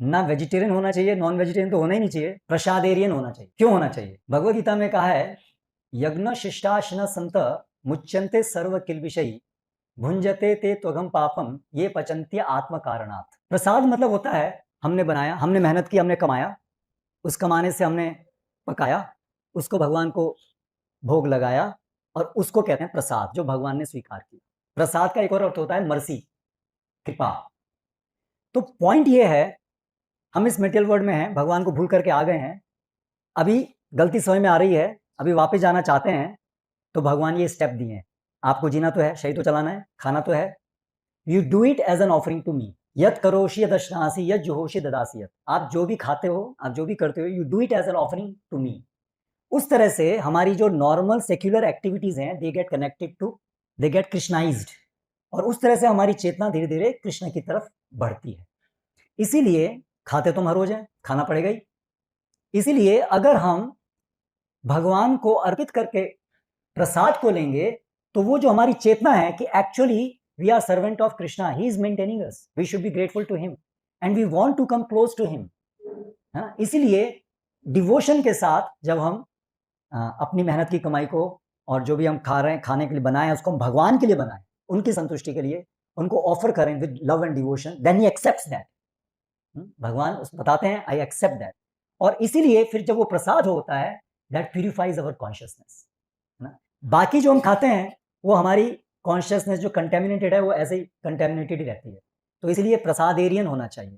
ना वेजिटेरियन होना चाहिए, नॉन वेजिटेरियन तो होना ही नहीं चाहिए, प्रसादेरियन होना चाहिए। क्यों होना चाहिए? भगवद गीता में कहा है, यज्ञ शिष्टाशन संत मुच्यंते सर्व किल्बिषयी भुंजते ते त्वगम पापम ये पचंती आत्म कारणात्। प्रसाद मतलब होता है हमने बनाया, हमने मेहनत की, हमने कमाया, उस कमाने से हमने पकाया, उसको भगवान को भोग लगाया, और उसको कहते हैं प्रसाद, जो भगवान ने स्वीकार किया। प्रसाद का एक और अर्थ होता है मर्सी, कृपा। तो पॉइंट ये है, हम इस मेटेरियल वर्ल्ड में हैं, भगवान को भूल करके आ गए हैं, अभी गलती समझ में आ रही है, अभी वापस जाना चाहते हैं, तो भगवान ये स्टेप दिए हैं। आपको जीना तो है, शरीर तो चलाना है, खाना तो है, you do it as an offering to me, यत करोषि यदश्नासी यत जुहोषि ददासी यत। आप जो भी खाते हो, आप जो भी करते हो, you do it as an offering to me. उस तरह से हमारी जो नॉर्मल सेक्युलर एक्टिविटीज हैं, they get connected to, they get Krishnaized, और उस तरह से हमारी चेतना धीरे धीरे कृष्ण की तरफ बढ़ती है। इसीलिए खाते तो हम हर रोज हैं, खाना पड़ेगा ही। इसीलिए अगर हम भगवान को अर्पित करके प्रसाद को लेंगे, तो वो जो हमारी चेतना है कि actually we are servant of Krishna, he is maintaining us, we should be grateful to him and we want to come close to him, है ना। इसीलिए डिवोशन के साथ जब हम अपनी मेहनत की कमाई को, और जो भी हम खा रहे हैं, खाने के लिए बनाए, उसको हम भगवान के लिए बनाएं, उनकी संतुष्टि के लिए उनको ऑफर करें with love and devotion, then he accepts that. भगवान बताते हैं आई एक्सेप्ट दैट। और इसीलिए फिर जब वो प्रसाद होता है, दैट प्यूरिफाइज अवर कॉन्शियसनेस, है ना। बाकी जो हम खाते हैं, वो हमारी कॉन्शियसनेस जो कंटेमिनेटेड है, वो ऐसे ही कंटेमिनेटेड ही रहती है। तो इसलिए प्रसादेरियन होना चाहिए।